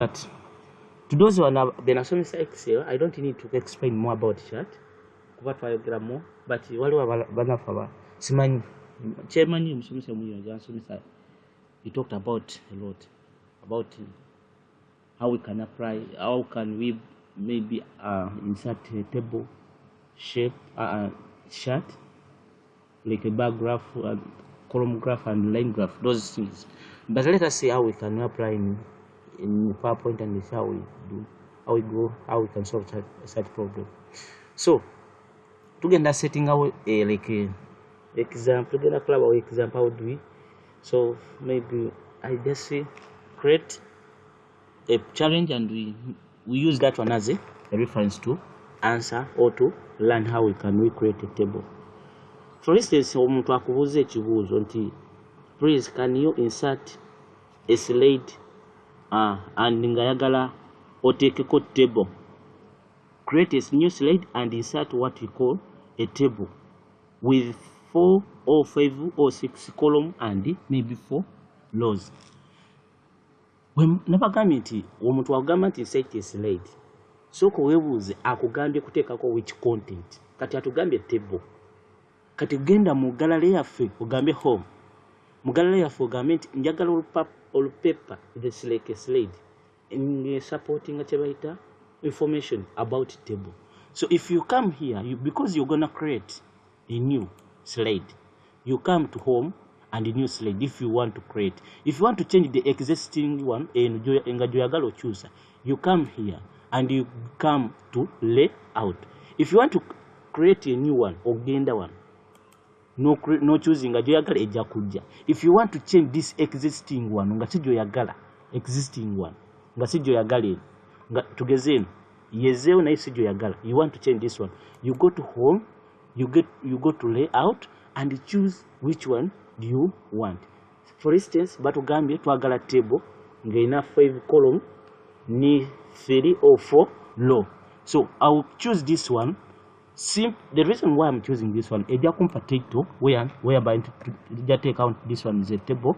But to those who are benasomesa Excel, I don't need to explain more about that. Kuba twayogera more, but waliwo banafu aba simanyi kyemanyi omusomesa omuyonjo ansomesa. He talked about a lot about how we can apply, how can we maybe insert a table shape chart like a bar graph, column graph, and line graph, those things. But let us see how we can apply in PowerPoint, and how we do, how we can solve such problem. So tugenda setting our like a example, tugenda club our example. How do we? So maybe I just say create a challenge, and we use that one as a reference to answer or to learn how we can create a table. For instance, omuntu akubuuza ekibuuzo nti please can you insert a slide and nga yagala oteekeko table. Create a new slide and insert what we call a table with 4 or 5 or 6 columns and maybe 4 rows. Nabagambye nti omuntu agamba nti insert a slide, sooka weebuuze akugambye kuteekako which content. Kati atugambye table, kati genda mu gallery yaffe ogambe home. Mu gallery yaffe ogambe nti njagala olupaper this like a slide in supporting kye information about table. So if you come here, because you're gonna create a new slide, you come to home and a new slide. If you want to create, if you want to change the existing one in engajoyagalo choose, you come here and you come to layout. If you want to create a new one or genda one, no choosing engajoyagala ejja kujja. If you want to change this existing one nga sijoyagala existing one nga sijoyagala nga tugeze yezeo na sijoyagala, you want to change this one, you go to home, you go to layout and choose which one do you want. For instance, batugambye twagala table nga ina 5 column ni 3 or 4 row. So I will choose this one. The reason why I'm choosing this one, eja kumpa title whereby to take out this one is a table.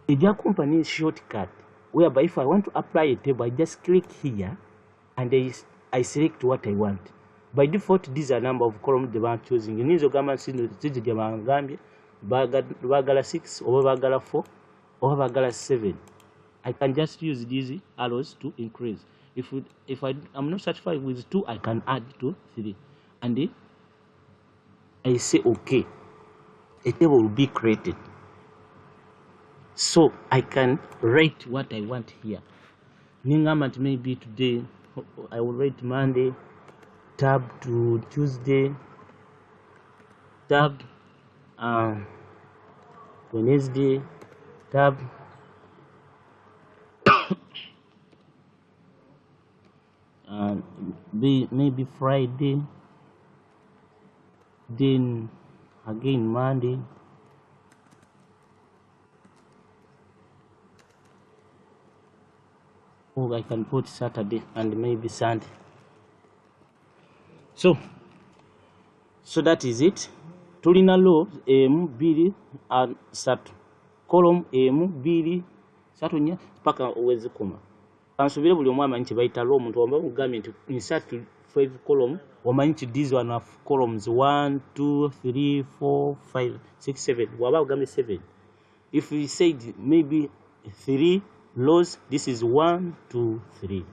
Eja kumpa ni shortcut whereby if I want to apply a table, I just click here and I select what I want. By default, these are number of columns they are choosing. In hizo gama sisi jamangambye bagala 6 or bagala 4 or bagala 7. I can just use these arrows to increase. If I'm not satisfied with 2, I can add to 3, and I say okay. A table will be created. So I can write what I want here. Ningamat maybe today I will write Monday, tab to Tuesday, tab Wednesday, tab maybe Friday, then again Monday, or I can put Saturday and maybe Sunday. So that is it. Tulina row M2 and satu, column M2 satu nya paka owezi kuma. Kansubire buli omwama nti bayita row, omuntu wamba ugambye nti insert 5 column, omanyi nti these one have columns 1 2 3 4 5 6 7. Waba ugambye 7. If we said maybe 3 rows, this is 1 2 3.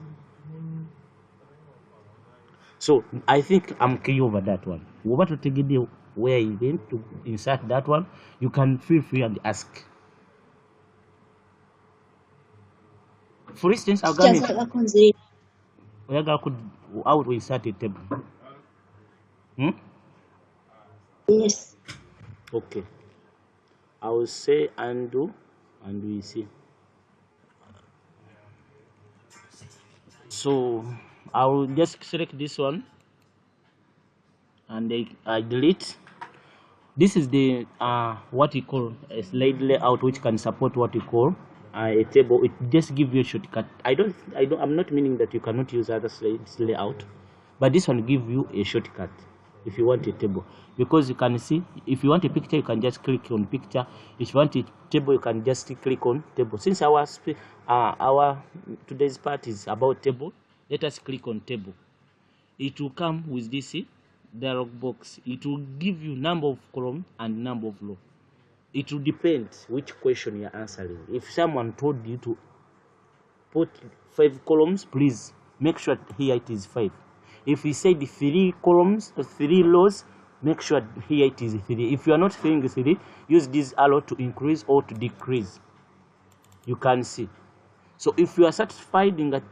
So I think I'm clear over that one. What to take it where you going to insert that one, you can feel free and ask. For instance, I'll go how to insert a table. Yes. Okay. I will say undo and we see. So I will just select this one and I delete. This is the what you call a slide layout, which can support what you call a table. It just gives you a shortcut. I'm not meaning that you cannot use other slides layout, but this one gives you a shortcut. if you want a table, because you can see if you want a picture you can just click on picture, if you want a table you can just click on table. Since our today's part is about table, let us click on table. It will come with this dialog box. It will give you number of column and number of row. It will depend which question you're answering. If someone told you to put 5 columns, please make sure here it is 5. If he said 3 columns, 3 rows, make sure here it is 3. If you are not feeling 3, use this arrow to increase or to decrease. You can see. So if you are satisfied in that,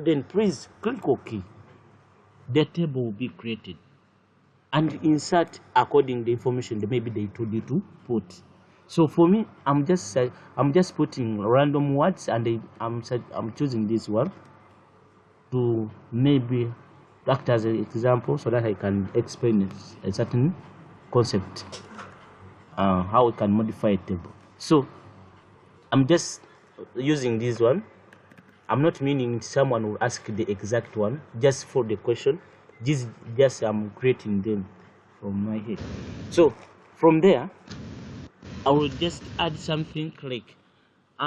then please click OK. The table will be created and insert according to the information that maybe they told you to put. So for me, I'm just putting random words, and I'm choosing this one to maybe act as an example so that I can explain a certain concept, how we can modify a table. So I'm just using this one. I'm not meaning someone will ask the exact one, just for the question. Just I'm creating them from my head. So from there, I will just add something like,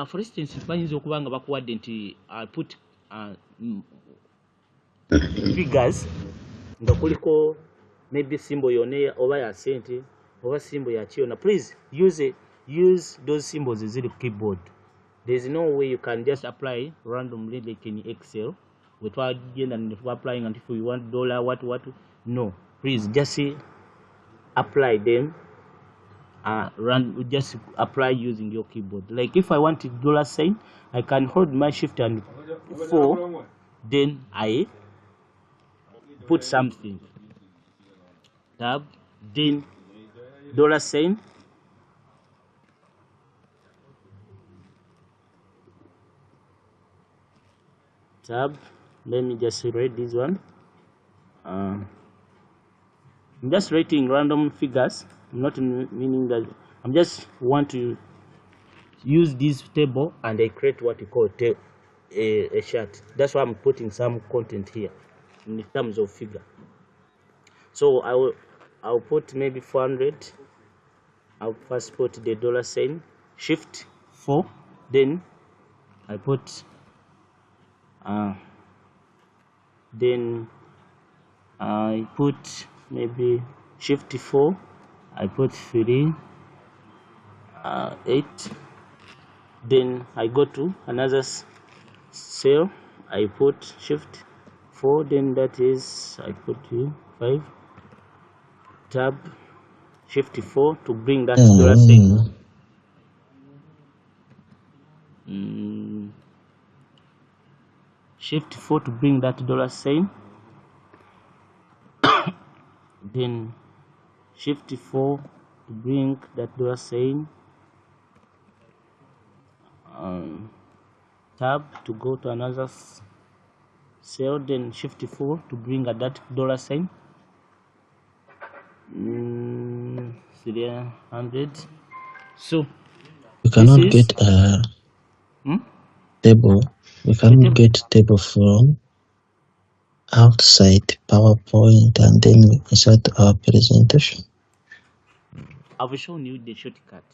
for instance, if I put figures, kuliko maybe symbol yone oba ya sente oba symbol ya chiona, please use those symbols in the keyboard. There's no way you can just apply randomly like in Excel without applying, and if you want dollar what no, please just apply them. Just apply using your keyboard. Like if I want a dollar sign, I can hold my shift and 4, then I put something, tab, then dollar sign, tab. Let me just write this one. I'm just writing random figures. I'm not meaning that I'm just want to use this table and I create what you call a chart. That's why I'm putting some content here in terms of figure. So I'll put maybe 400. I'll first put the dollar sign, shift 4, then I put then I put maybe shift 4, I put 3, 8, then I go to another cell, I put shift 4, then that is I put 5, tab, shift 4 to bring that dollar sign. Shift 4 to bring that dollar sign, then shift 4 to bring that dollar sign, tab to go to another cell, then shift 4 to bring that dollar sign, 300. So you cannot get a table. You cannot get table from outside PowerPoint and then insert our presentation. I've shown you the shortcut.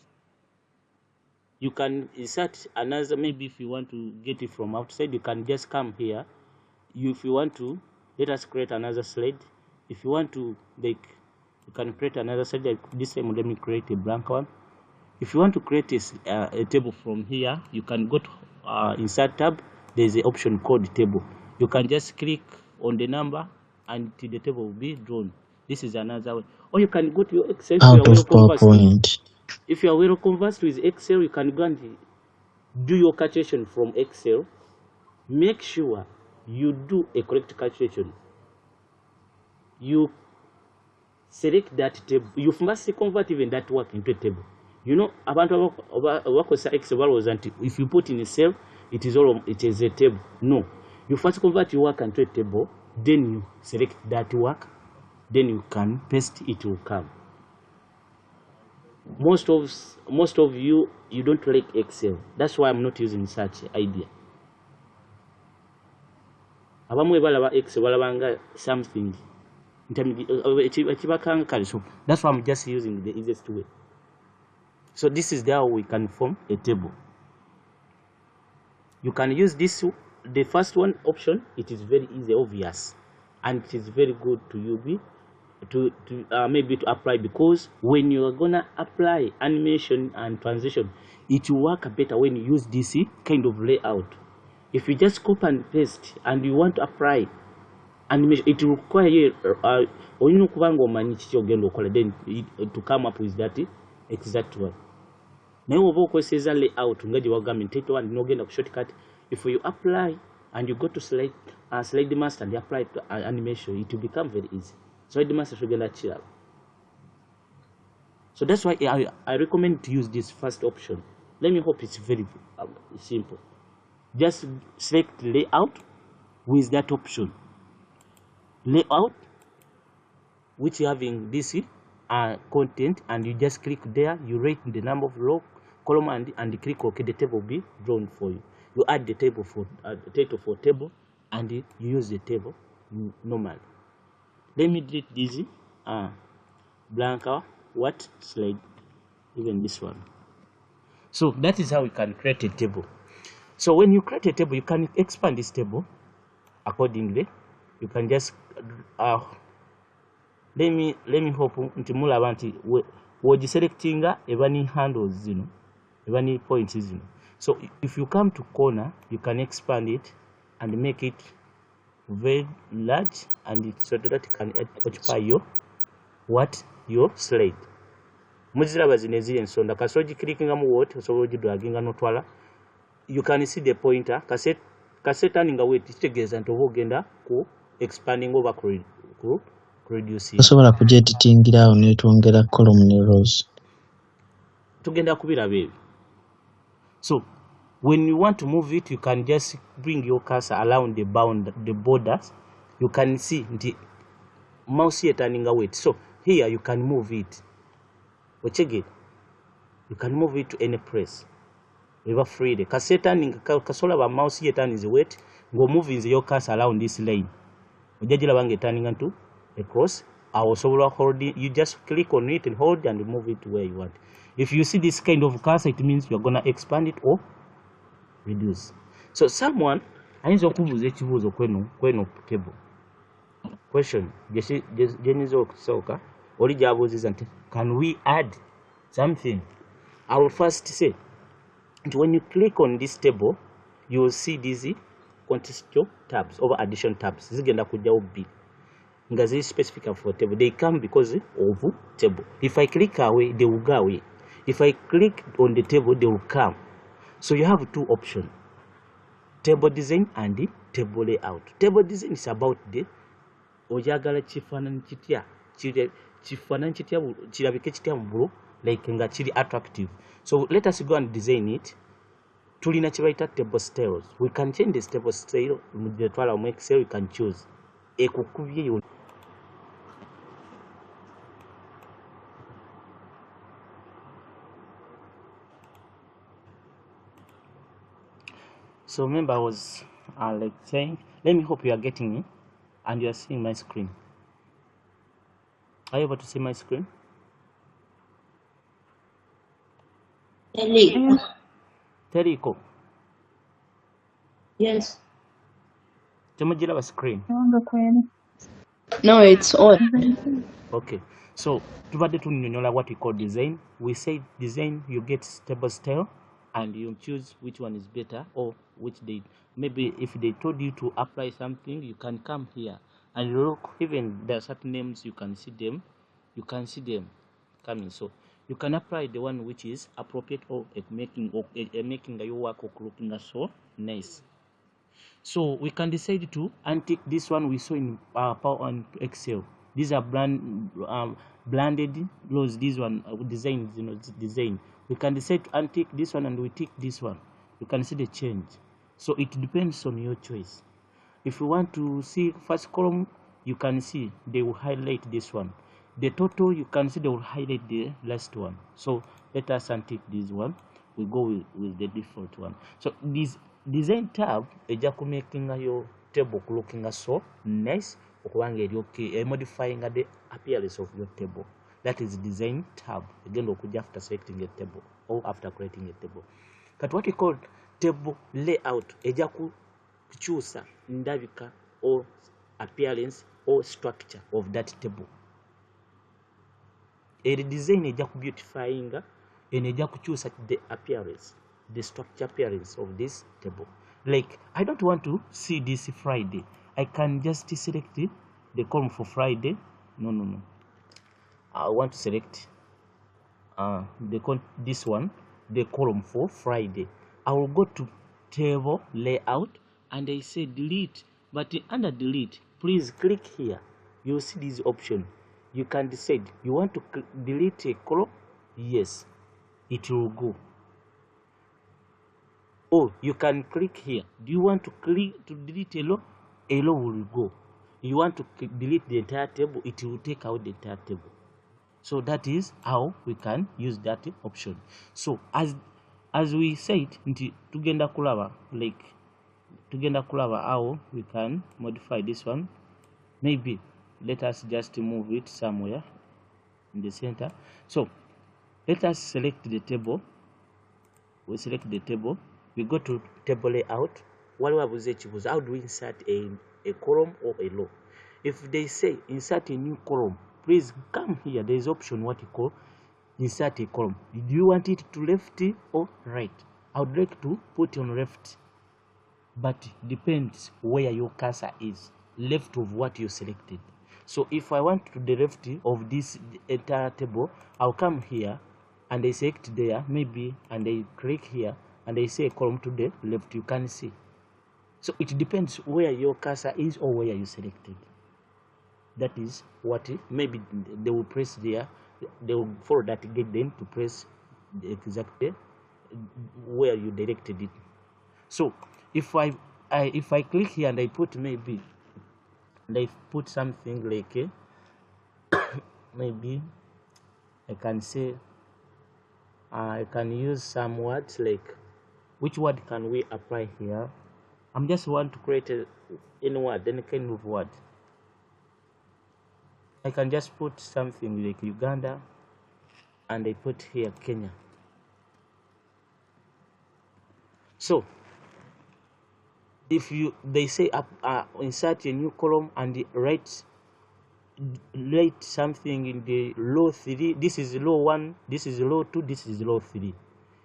You can insert another, maybe if you want to get it from outside, you can just come here. If you want to, let us create another slide. If you want to, like, you can create another slide. Like this time, let me create a blank one. If you want to create a table from here, you can go to insert tab. There's an option called table. You can just click on the number and the table will be drawn. This is another way. Or you can go to your Excel. Out of PowerPoint. If you are well conversed with Excel, you can go and do your calculation from Excel. Make sure you do a correct calculation. You select that table. You must convert even that work into a table. You know, abantu work with Excel was until if you put in a cell, it is a table. No, you first convert your work into a table, then you select that work, then you can paste, it will come. Most of you don't like Excel. That's why I'm not using such idea. Abamwe balaba Excel balabanga something So that's why I'm just using the easiest way. So this is how we can form a table. You can use this, the first one option. It is very easy, obvious, and it is very good to you maybe to apply, because when you are gonna apply animation and transition, it will work better when you use this kind of layout. If you just copy and paste and you want to apply animation, it will require you then to come up with that exact one. Naye oba okozesa layout nga gye wagambye nti one n'ogenda ku shortcut. If you apply and you go to slide master and apply to animation, it will become very easy. Slide master tugenda kiraba. So that's why I recommend to use this first option. Let me hope it's very simple. Just select layout with that option. Layout, which having this content, and you just click there, you rate the number of row, column, and click OK. The table will be drawn for you. You add the table for title for table, and you use the table normally. Let me delete this blank what slide, even this one. So that is how we can create a table. So when you create a table, you can expand this table accordingly. You can just let me hope nti mulaba nti wogiselectinga eba ni handles eba ni points So if you come to corner, you can expand it and make it very large, and so that it can occupy your slide. Muziraba zino eziri ensonda kasooka ogiclickinga mu what osobola ogidraginga n'otwala. You can see the pointer kaseetaninga wet, kitegeeza nti oba ogenda ku expanding over reducing. Osobola kugyeditingira awo netwongera column ne rows. Tugenda kubiraba ebyo. So when you want to move it, you can just bring your cursor around the borders. You can see the mouse here turning away. So here you can move it. You can move it to any place. We were free. Kasola ba mouse here turn is wet. Go moving your cursor around this line. Turning into across. Also holding. You just click on it and hold and move it to where you want. If you see this kind of cursor, it means you're gonna expand it or reduce. So someone ayinza okubuuza ekibuuzo kweno table. Question jenizo okusoka oli gyabuuziza nti can we add something? I will first say when you click on this table, you will see these contextual tabs over addition tabs. Zigenda kujjawo bbiri nga ziri specific for table. They come because of table. If I click away, they will go away. If I click on the table, they will come. So you have two options: table design and the table layout. Table design is about the oyagala chifananyi kitya kirabike kitya mu like nga kiri attractive. So let us go and design it. Tulina kibayita table styles. We can change this table style mu twala mu Excel. We can choose ekukubye yo. So remember, I was like saying, let me hope you are getting me and you are seeing my screen. Are you able to see my screen? Teriko. Yes. Temujira screen. No, it's on. Okay. So tubadde tunyonyola what we call design. We say design, you get table style and you choose which one is better, or which they maybe if they told you to apply something, you can come here and look. Even there are certain names, you can see them coming. So you can apply the one which is appropriate or making your work looking so nice. So we can decide to untick this one we saw in Power and Excel. These are blended rows. This one design, design. We can decide to untick this one and we tick this one. You can see the change. So it depends on your choice. If you want to see first column, you can see they will highlight this one. The total, you can see they will highlight the last one. So let us untick this one. We go with the default one. So this design tab ejja kumakinga your table looking so nice okubanga eri okay modifying the appearance of your table. That is design tab. Again okujja after selecting a table or after creating a table. But what we call table layout ejja kukyusa ndabika or appearance or structure of that table. A design ejja ku beautifying and ejja kukyusa the appearance, the structure appearance of this table. Like I don't want to see this Friday. I can just select the column for Friday. No. I want to select this one, the column for Friday. I will go to table layout and I say delete. But under delete, please click here. You will see this option. You can decide you want to delete a column. Yes, it will go. Or you can click here. Do you want to delete a row? A row will go. You want to delete the entire table, it will take out the entire table. So that is how we can use that option. So as we said, tugenda kulaba how we can modify this one. Maybe let us just move it somewhere in the center. So let us select the table. We select the table. We go to table layout. How do we insert a column or a row? If they say insert a new column, please come here. There is option what you call insert a column. Do you want it to left or right? I would like to put on left, but depends where your cursor is. Left of what you selected. So if I want to the left of this entire table, I'll come here and I select there maybe, and I click here and I say column to the left. You can see. So it depends where your cursor is or where you selected. That is what maybe they will press there. They will follow that gate then to press exactly where you directed it. So if I click here and I put maybe, and I put something like maybe I can say I can use some words like, which word can we apply here? I'm just want to create any word, any kind of word. I can just put something like Uganda and I put here Kenya. So if they say insert a new column and write something in the row 3, this is row 1, this is row 2, this is row 3.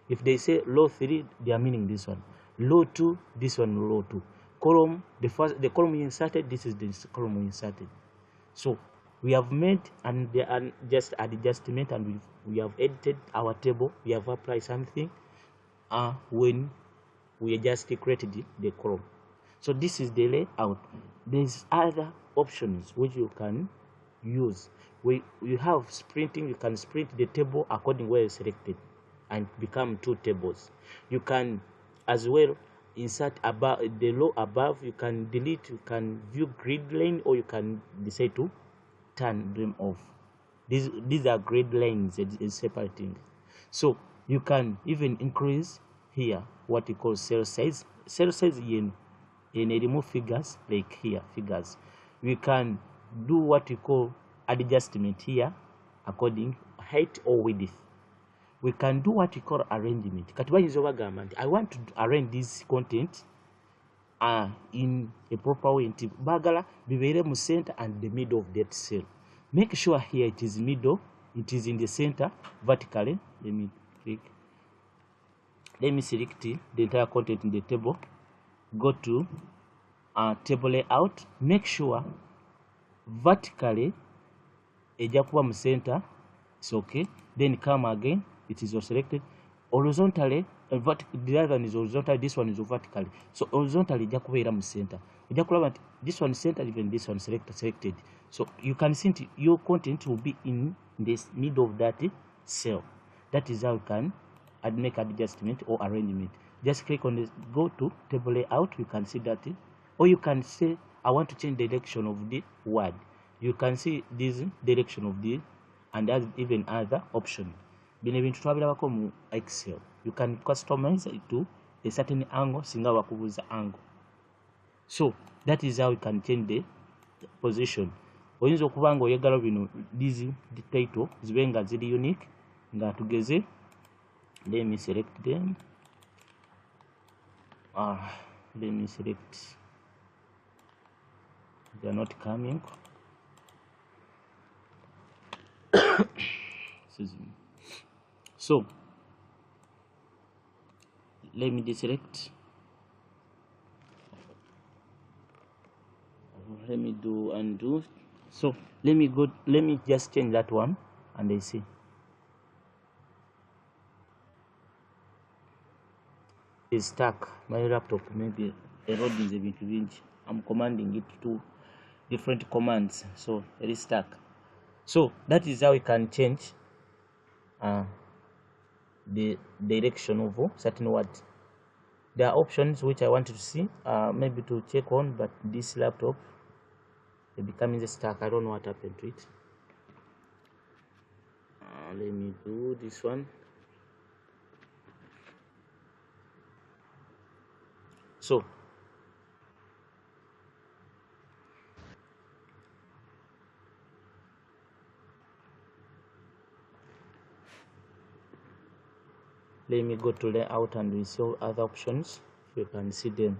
If they say row 3, they are meaning this one. Row 2, this one, row 2. Column, the column we inserted, this is the column we inserted. So we have made and they are just adjustment, and we have edited our table. We have applied something when we just created the column. So this is the layout. There's other options which you can use. You have sprinting. You can sprint the table according where you selected and become 2 tables. You can as well insert above the row above. You can delete. You can view grid line, or you can decide to turn them off. These are grid lines and separating. So you can even increase here what you call cell size. Cell size in remove figures, like here figures. We can do what we call adjustment here according height or width. We can do what we call arrangement. I want to arrange this content in a proper way. Bagala bibere mu center and the middle of that cell. Make sure here it is middle, it is in the center vertically. Let me click. Let me select the entire content in the table. Go to table layout. Make sure vertically ejja kuba mu center. It's okay. Then come again. It is selected. Horizontally, the other one is horizontal, this one is vertically. So horizontally ejja kubeera mu center. Ejja kulaba nti this one center, even this one selected. So you can see your content will be in this middle of that cell. That is how you can make adjustment or arrangement. Just click on this, go to table layout. You can see that, or you can say I want to change the direction of the word. You can see this direction of the, and there's even other option. Mu Excel, you can customize it to a certain angle, singa wakubuza angle. So that is how you can change position. Oyinza okuba nga oyagala bino these title zibe nga ziri unique nga tugeze. Let me select them. Let me select. They are not coming. So let me deselect. Let me do undo. So let me just change that one and I see. Is stuck. My laptop maybe eroding a bit binge. I'm commanding it to different commands, so it is stuck. So that is how we can change the direction of certain words. There are options which I wanted to see, maybe to check on, but this laptop it becoming stuck. I don't know what happened to it. Let me do this one. So let me go to layout and we see other options. You can see them.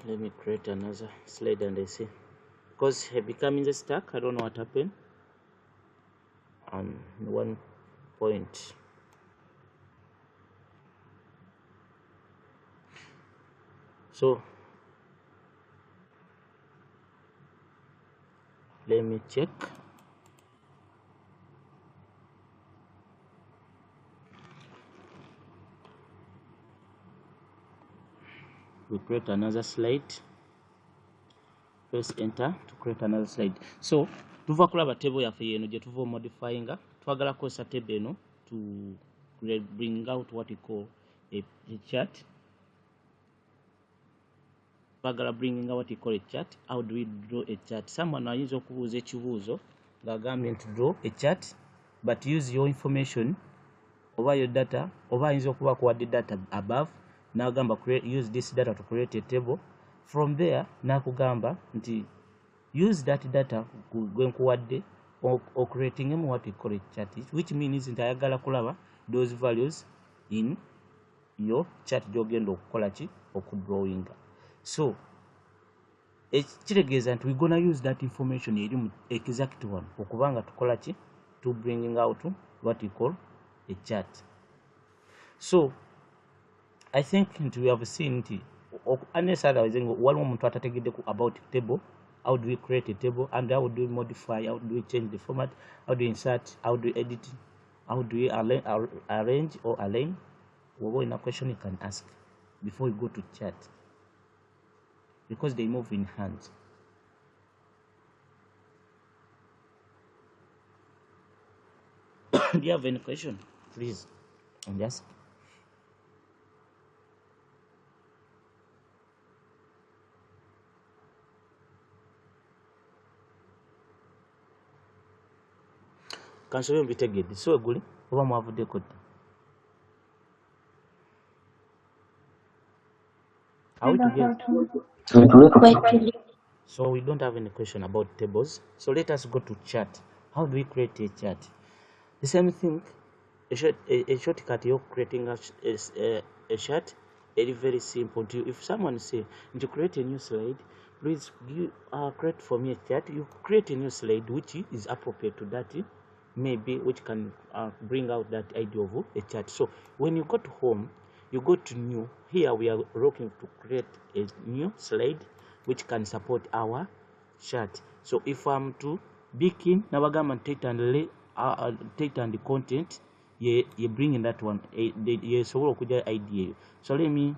Let me create another slide and I see, because it becoming stuck. I don't know what happened. One point. So let me check. We create another slide. Press enter to create another slide. So tuva kulaba table yaffe yeno je tuva modifying twagala kosa table eno to bring out what we call a chart. Twagala bringing out what we call a chart. How do we draw a chart? Someone ayinza okubuuza ekibuuzo ng'agambye to draw a chart but use your information over your data, oba ayinza okuba kuwadde data above n'agamba use this data to create a table. From there n'akugamba nti use that data gwe nkuwadde or creating what we call a chart, which means nti ayagala kulaba those values in your chart gy'ogenda okukola ki okudrawinga. So kitegeeza nti we gonna use that information eri mu exact one okubanga tukola ki to bringing out what we call a chart. So I think we have seen nti unless otherwise waliwo omuntu atategedde about table. How do we create a table and how do we modify, how do we change the format, how do we insert, how do we edit, how do we arrange or align. Well, in a question you can ask before you go to chart, because they move in hands. Do you have any question? Please, and ask. Kansobe mbitegedde so eguli oba mwavuddeko dda. Are we together? So we don't have any question about tables. So let us go to chart. How do we create a chart? The same thing. A shortcut you're creating a chart. It is very simple. If someone say to create a new slide, please create for me a chart. You create a new slide which is appropriate to that, maybe which can bring out that idea of a chart. So when you go to home, you go to new. Here we are looking to create a new slide which can support our chart. So if I'm to begin nabagamba take and the content, you bring in that one. So idea. So let me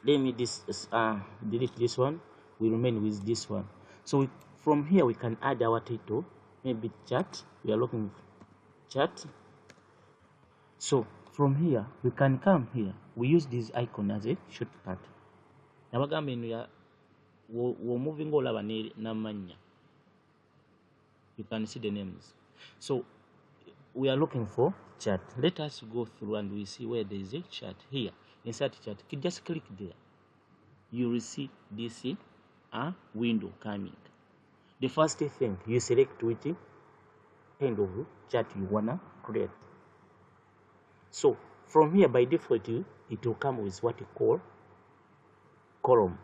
delete this one. We remain with this one. So from here we can add our title, maybe chart. We are looking chart. So from here we can come here. We use this icon as a shortcut. Nabagamba we're moving all our namanya. You can see the names. So we are looking for chat. Let us go through and we see where there is a chat here. Insert chat. Just click there. You will see this window coming. The first thing you select which kind of chat you wanna create. So from here by default it will come with what you call column,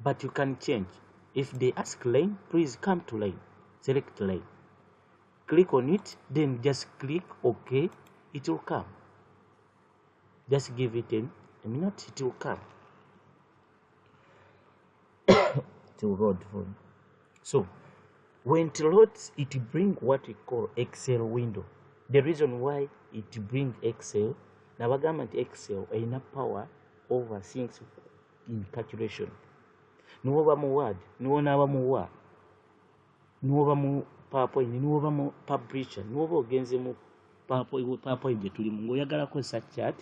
but you can change. If they ask line, please come to line, select line, click on it, then just click OK. It will come. Just give it a minute, it will come. It will load. So when it loads, it brings what we call Excel window. The reason why it brings Excel, now government Excel enough power over things in calculation. Nuova mu Word, nuova mu Word, nuova mu PowerPoint, nuova mu Publisher, nuova ogenze mu PowerPoint je tulimu ngoyagala ko chat,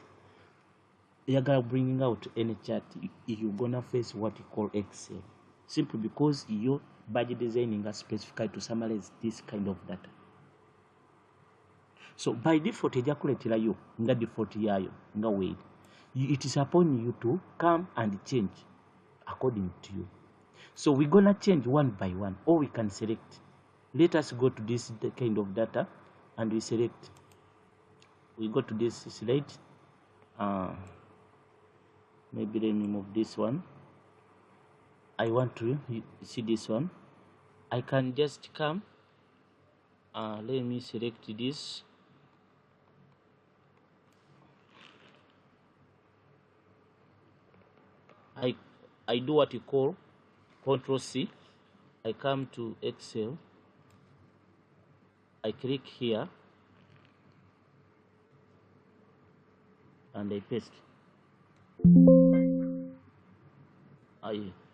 yagala bringing out any chat, you're gonna face what you call Excel, simply because your budget designing is specified to summarize this kind of data. So by default ejja kuletera yo nga default yayo nga way. It is upon you to come and change according to you. So we're gonna change one by one, or we can select. Let us go to this kind of data and we select. We go to this slide. Maybe let me move this one. I want to see this one. I can just come. Let me select this. I do what you call Control C. I come to Excel. I click here and I paste.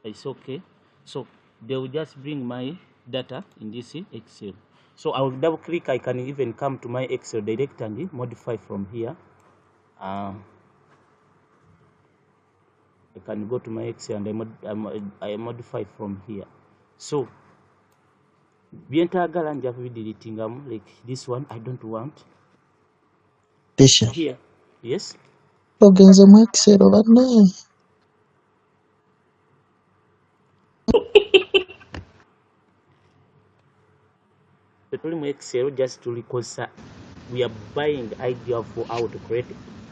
It's okay. So they will just bring my data in this Excel. So I will double click. I can even come to my Excel direct and modify from here. I can go to my Excel and I modify from here. So byentagala nja kubideletingamu, like this one I don't want. Bishop. Here, yes. Ogenze mu Excel banne. Tuli mu Excel just to reconcile. We are buying idea for how to create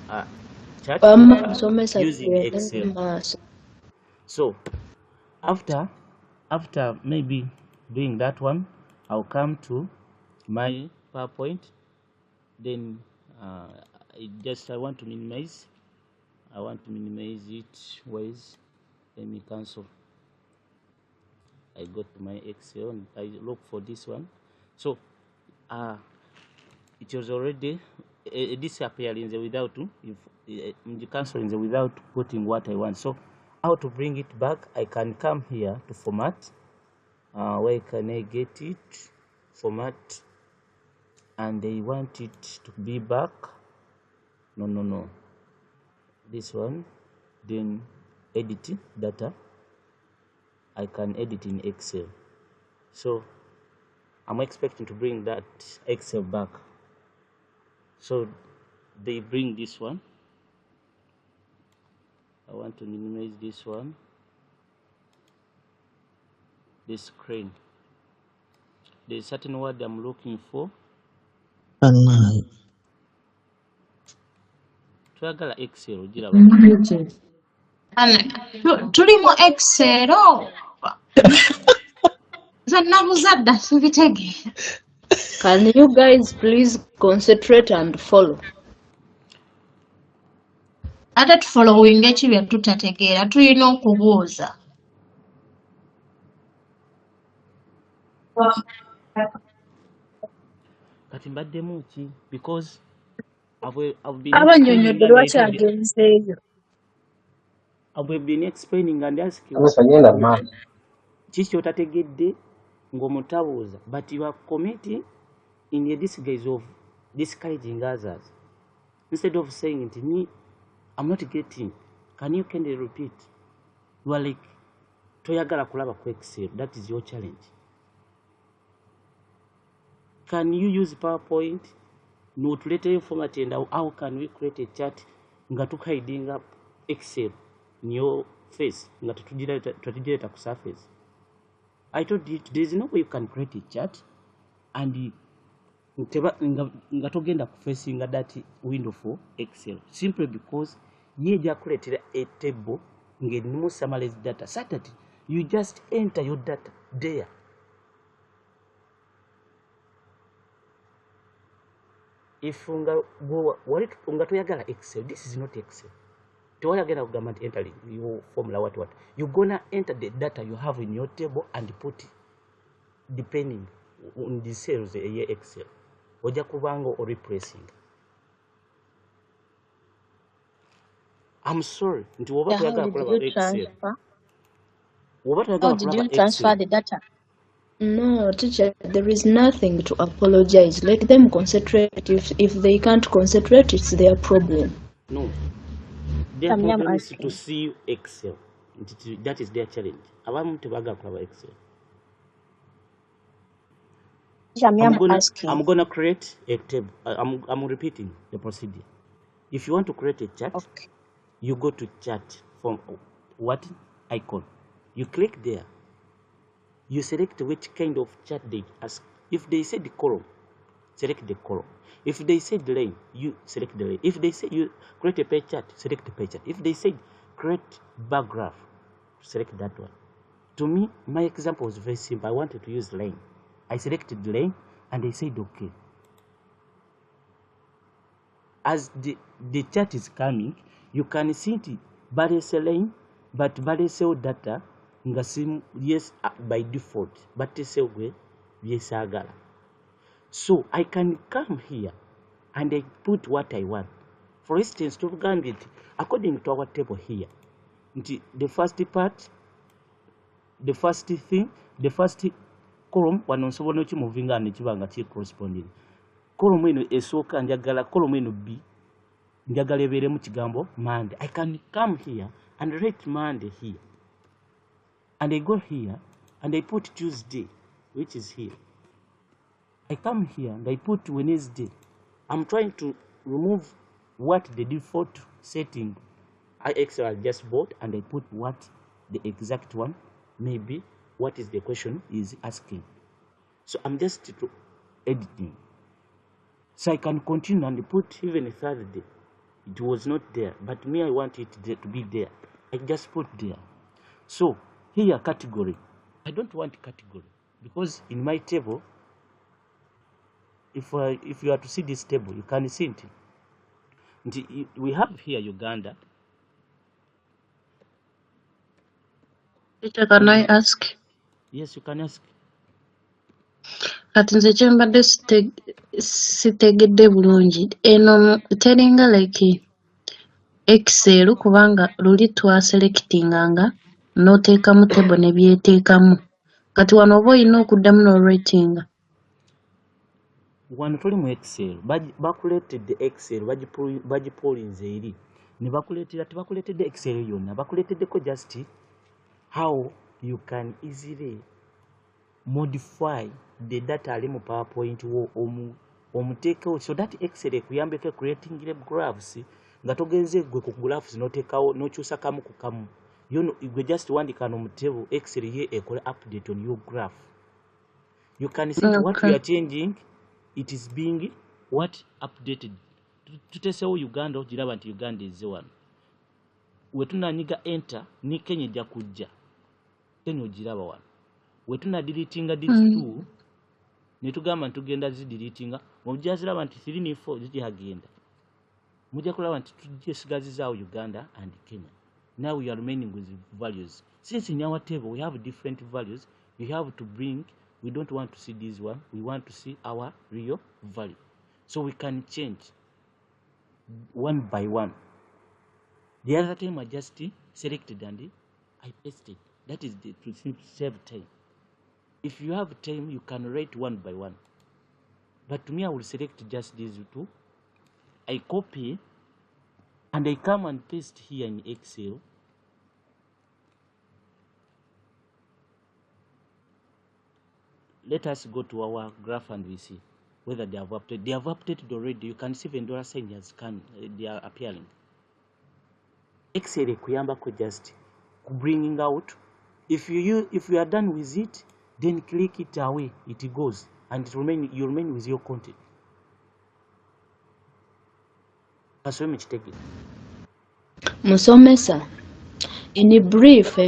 a chart using Excel. So after maybe doing that one, I'll come to my PowerPoint. Then I want to minimize. I want to minimize it. Ways. Let me cancel. I go to my Excel and I look for this one. So it was already disappearing without canceling without putting what I want. So how to bring it back? I can come here to format. Where can I get it? Format, and I want it to be back. No. This one. Then edit data. I can edit in Excel. So I'm expecting to bring that Excel back. So they bring this one. I want to minimize this one. This screen. There's a certain word I'm looking for. Twagala Excel giraba. Tuli mu Excel. Can you guys please concentrate and follow? Ate tufollowing ekibya tutategeera tulina okubuuza. Kati mbaddemu ki? Because I've been Abannyonnyodde lwaki agenzeeyo. I've been explaining and asking. Kiki otategedde ng'omutabuuza, but you are committing in a disguise of discouraging others. Instead of saying it, I'm not getting. Can you kindly repeat? You are like toyagala kulaba ku Excel, that is your challenge. Can you use PowerPoint? No, tuleteyo format and how can we create a chart nga hiding up Excel in your face nga tutugireta ku surface? I told you there is no way you can create a chart and nga togenda ku facing that window for Excel simply because ye jakuletera a table ng'erimu summarized data so that you just enter your data there. If unga toyagala Excel, this is not Excel. Toyagala kugamba nti enter your formula what you're gonna enter the data you have in your table and put it depending on the cells in Excel. Oja kubanga or replacing. I'm sorry. Nti woba Yeah, how toyagala did kulaba you Excel. transfer? Woba How toyagala did kulaba you transfer Excel. the data? No, teacher, there is nothing to apologize. Let them concentrate. If they can't concentrate, it's their problem. No. Their I'm problem is to asking. see Excel. That is their challenge. Abamu tebagala kulaba Excel. Asking. I'm gonna create a table. I'm repeating the procedure. If you want to create a chart, Okay. you go to chart from what icon. You click there. You select which kind of chart they ask. If they say the column, select the column. If they say the line, you select the line. If they say you create a pie chart, select the pie chart. If they say create bar graph, select that one. To me, my example was very simple. I wanted to use line. I selected the line and I said okay. As the chart is coming, you can see it balance line, but balance data nga sim yes by default, but we yes agala. So I can come here and I put what I want. For instance, to Gambit, according to our table here, the first part, the first thing, the first column, wanonsobola moving and chibanga chi corresponding. Column eno esooka njagala column eno B njagala ebeere mu kigambo Monday. I can come here and write Monday here. And I go here and I put Tuesday, which is here. I come here and I put Wednesday. I'm trying to remove what the default setting I Excel just bought and I put what the exact one, maybe what is the question is asking. So I'm just editing. So I can continue and put even a Thursday. It was not there, but me, I want it to be there. I just put there. So here, category. I don't want category because in my table, if you are to see this table, you can see it. We have here Uganda. Teacher, can I ask? Yes, you can ask. Kati nze kyembadde sitegedde bulungi eno teringa like Excel kubanga luli twaselectinganga n'oteekamu table ne byeteekamu kati wano oba olina okuddamu n'olwetinga. Wano tuli mu Excel bakuleetedde Excel bagipolinze eri ne bakuleetera tebakuleetedde Excel yonna bakuleeteddeko just how you can easily modify the data ali mu PowerPoint wo omuteekawo so that Excel ekuyambeko creating graphs nga togenze gwe ku graphs n'oteekawo n'okyusa kamu ku kamu gwe just wandika mu table Excel ye ekole update on your graph. You can see Okay. what we are changing, it is being what updated. Tutesewo Uganda ogiraba nti Uganda is one. Wetunanyiga enter ni Kenya ejja kujja. Kenya ogiraba wano. Wetuna deletinga these two ne tugamba ntugenda zideletinga mujja ziraba nti 3 ne 4 zijagenda. Mujja kulaba nti tujesigazizaawo Uganda and Kenya. Now we are remaining with values. Since in our table we have different values, we have to bring, we don't want to see this one, we want to see our real value. So we can change one by one. The other time I just selected and I pasted. That is to save time. If you have time, you can write one by one. But to me, I will select just these two. I copy and I come and paste here in Excel. let us go to our graph and we see whether they have updated. They have updated already. You can see the dollar sign has come, they are appearing. Excel kuyambako just bringing out. If you are done with it, then click it away. It goes and you remain with your content. Musomesa, in brief,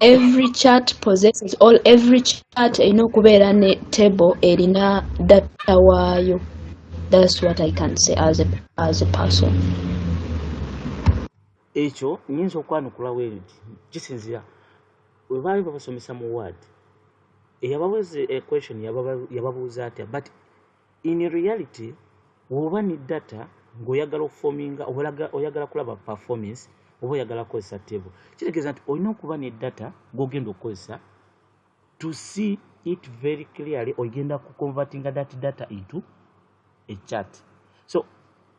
every chart possesses every chart kubeera ne table erina data waayo. That's what I can say as a person. Ekyo nyinza okwanukula weeriti kisinzira we baali babasomesa mu word eyababuuza equation yababuuza atya, but in reality woba ne data ng'oyagala okufominga oyagala kulaba performance oba oyagala kukozesa table, kitegeeza nti olina okuba ne data ng'ogenda okukozesa to see it very clearly. Ogenda kuconvertinga that data into a chart. So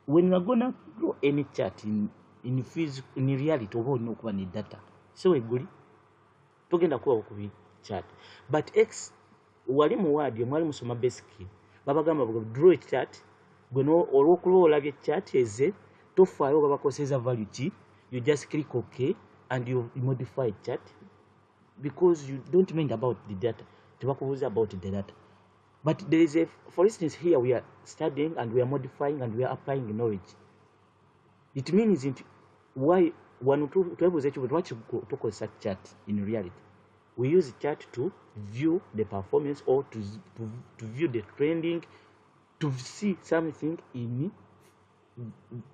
when you are gonna draw any chart in reality oba olina okuba ne data so eguli togenda kuba okubi chart, but x wali mu word mwali musoma basic babagamba draw a chart gwe olwokuba olabye chart eze tofaayo babakoseza value ki, you just click OK and you modify chart because you don't mind about the data, tebakubuuza about the data. But there is for instance here we are studying and we are modifying and we are applying knowledge. It means why one twebuuza ekyo lwaki tukozesa chart in reality. We use chart to view the performance or to view the trending, to see something in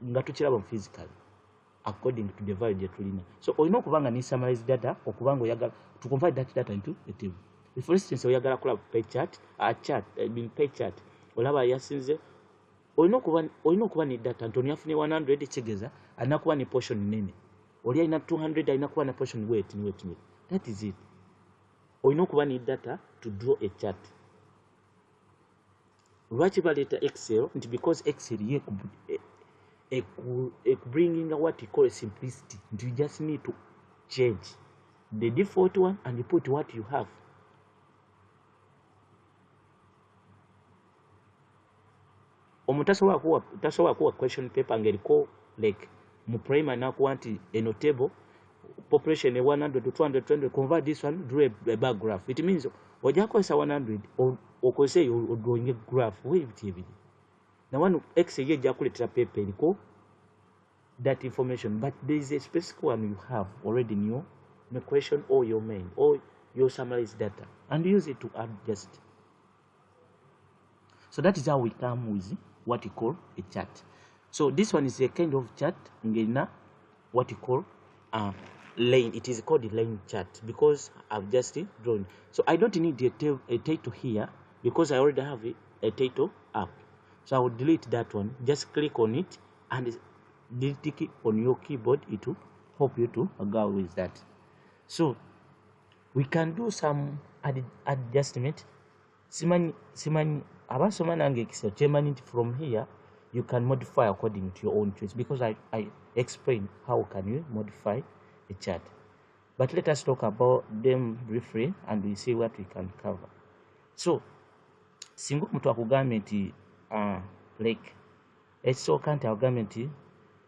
nga tukiraba physically according to the value that tulina. So olina okubanga ne summarize data okubanga oyagala to convert that data into a table. If for instance oyagala kulaba pay chart, pay chart olaba yasinze olina okuba ne data nti oniyafune 100 kigeza alina kuba ne portion nene, oli alina 200 alina kuba ne portion weight. That is it. Olina okuba ne data to draw a chart. Lwaki baleeta Excel? Nti because Excel ye bringing what you call a simplicity. You just need to change the default one and you put what you have. Tasobola kuwa question paper ngeriko like mu primary nakuwa nti eno table population 100 to 220, convert this one, draw a bar graph. It means ojja kukozesa 100 okozese drawing a graph weebiti. Na wano Excel ejja kuleetera paper eriko that information, but there is a specific one you have already in your question or your main or your summarized data and use it to adjust. So that is how we come with what you call a chart. So this one is a kind of chart ngena what you call line. It is called the line chart because I've just drawn. So I don't need a title here because I already have a title up. So I will delete that one. Just click on it and delete it on your keyboard. It will help you to go with that. So we can do some adjustment. Simani abasoma nange Excel chemanyi from here you can modify according to your own choice because I explain how can you modify a chart. But let us talk about them briefly and we see what we can cover. So single mtu akugambye nti like ekisooka nti akugambye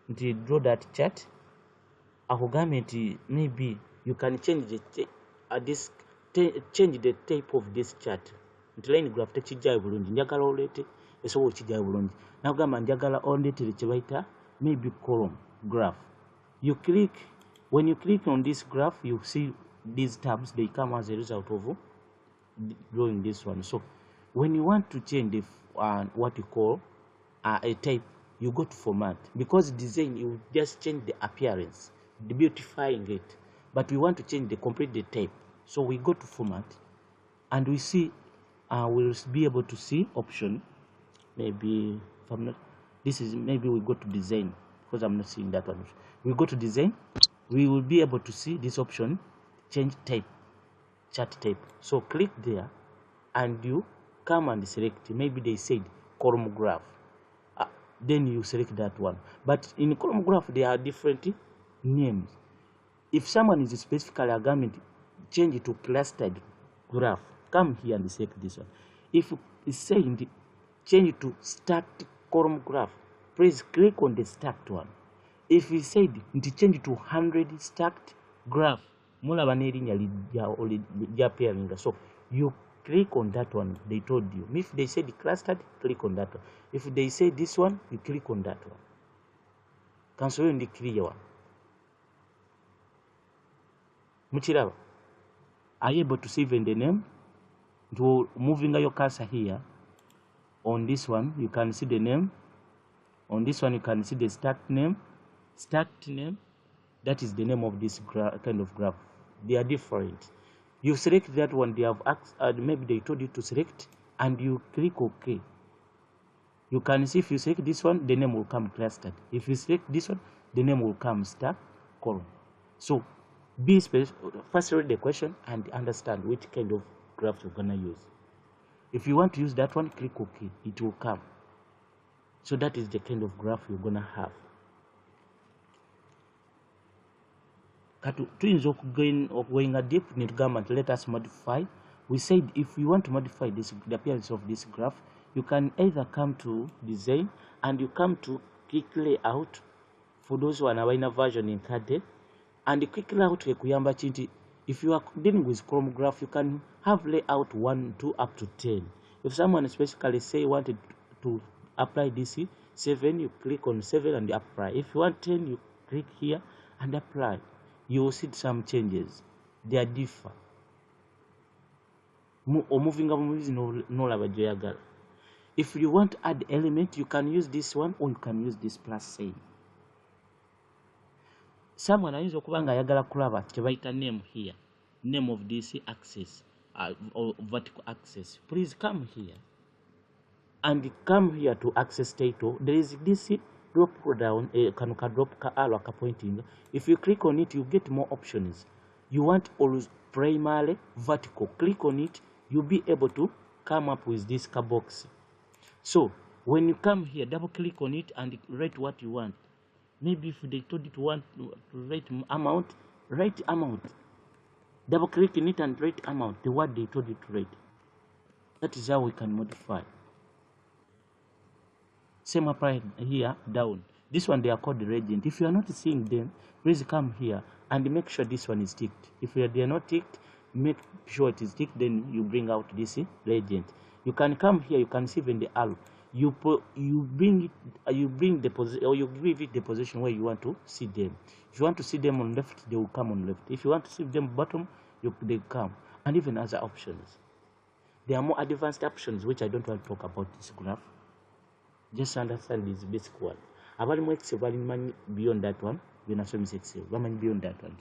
nti draw that chart, akugambye nti maybe you can change the type of this chart. Nti line graph tekijjayo bulungi, njagala oleete esobola okijjayo bulungi. Nakugamba njagala ondeetere kye bayita maybe column graph. When you click on this graph, you see these tabs, they come as a result of drawing this one. So when you want to change what you call a type, you go to format, because design you just change the appearance, the beautifying it, but we want to change the complete the type. So we go to format and we see we'll be able to see option. Maybe maybe we go to design because I'm not seeing that one. We go to design, we will be able to see this option, change type, chart type. So click there and you come and select, maybe they said column graph, then you select that one. But in column graph there are different names. If someone is specifically a garment, change it to clustered graph. come here and select this one. If it's saying change to stacked column graph, please click on the stacked one. If we said change to 100 stacked graph, so you click on that one. They told you. If they said clustered, click on that one. If they say this one, you click on that one. Cancel in the clear one. Muchiraba, are you able to see even the name? To moving your cursor here. On this one, you can see the name. On this one, you can see the stacked name. Stacked name, that is the name of this kind of graph. They are different. You select that one, they have maybe they told you to select, and you click OK. You can see if you select this one, the name will come clustered. If you select this one, the name will come stacked column. So be specific. First read the question and understand which kind of graph you're gonna use. If you want to use that one, click OK. It will come. So that is the kind of graph you're gonna have. Going a deep government, let us modify. We said if you want to modify this, the appearance of this graph, you can either come to design and you come to quick layout for those who are in a version in Creat, and the quick layout if you are dealing with Chrome graph, you can have layout 1, 2 up to 10. If someone specifically say wanted to apply DC 7, you click on 7 and apply. If you want 10, you click here and apply. You will see some changes. They are different. If you want to add element, you can use this one or you can use this plus sign. Someone is okubanga ayagala kulaba kyebayita name here, name of this axis or vertical axis. Please come here and come here to access title. There is this drop down, kanuka drop ka arrow pointing. If you click on it, you get more options. You want always primary vertical. Click on it, you'll be able to come up with this box. So when you come here, double click on it and write what you want. Maybe if they told you to want to write amount, write amount. Double click on it and write amount, the word they told you to write. That is how we can modify. Same apply here down. This one they are called the legend. If you are not seeing them, please come here and make sure this one is ticked. If they are not ticked, make sure it is ticked. Then you bring out this legend. You can come here. You can see even the arrow. You bring the position, or you give it the position where you want to see them. If you want to see them on left, they will come on left. If you want to see them bottom, they come. And even other options. There are more advanced options which I don't want to talk about this graph. Just understand this basic one. Abalimu Excel beyond that one. We not some Excel. Beyond that one.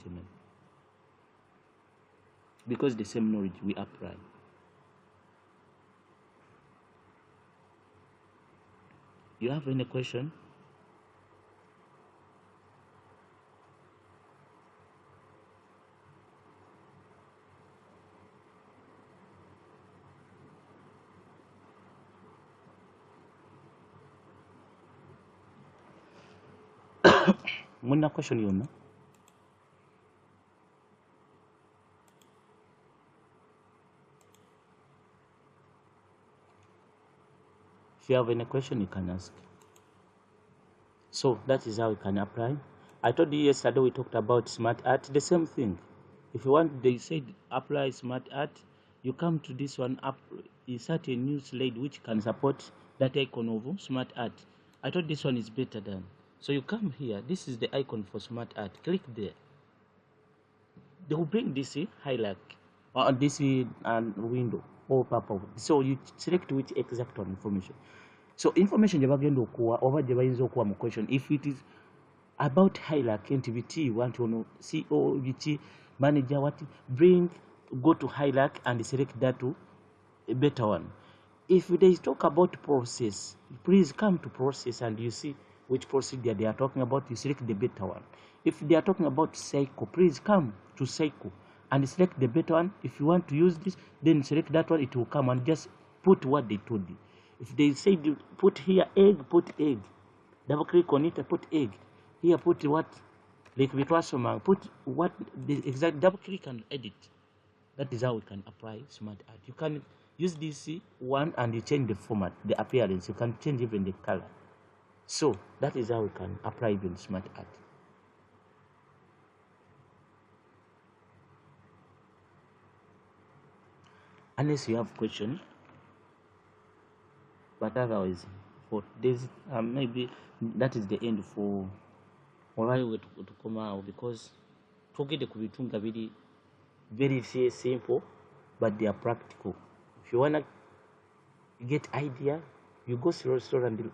Because the same knowledge we apply. You have any question? One question you know. If you have any question, you can ask. So that is how you can apply. I told you yesterday we talked about smart art. The same thing. If you want, they said apply smart art. You come to this one up. Insert a new slide which can support that icon of smart art. I thought this one is better than. So you come here. This is the icon for smart art. Click there. They will bring this highlight or this window or pop-up. So you select which exact one information. So information you over the question. If it is about highlight NTVT, you want to know CEO, VT, manager, what go to highlight and select that to a better one. If they talk about process, please come to process and you see which procedure they are talking about. You select the better one. If they are talking about cycle, please come to cycle and select the better one. If you want to use this, then select that one. It will come and just put what they told you. If they say put here egg, put egg. Double click on it, put egg. Here put what? Like put what the exact, double click and edit. That is how we can apply smart art. You can use this one and you change the format, the appearance. You can change even the color. So that is how we can apply even smart art. Unless you have questions, but otherwise for this maybe that is the end for olwayo wetukomawo, because twogedde ku bintu nga biri very simple but they are practical. If you wanna get idea, you go to restaurant and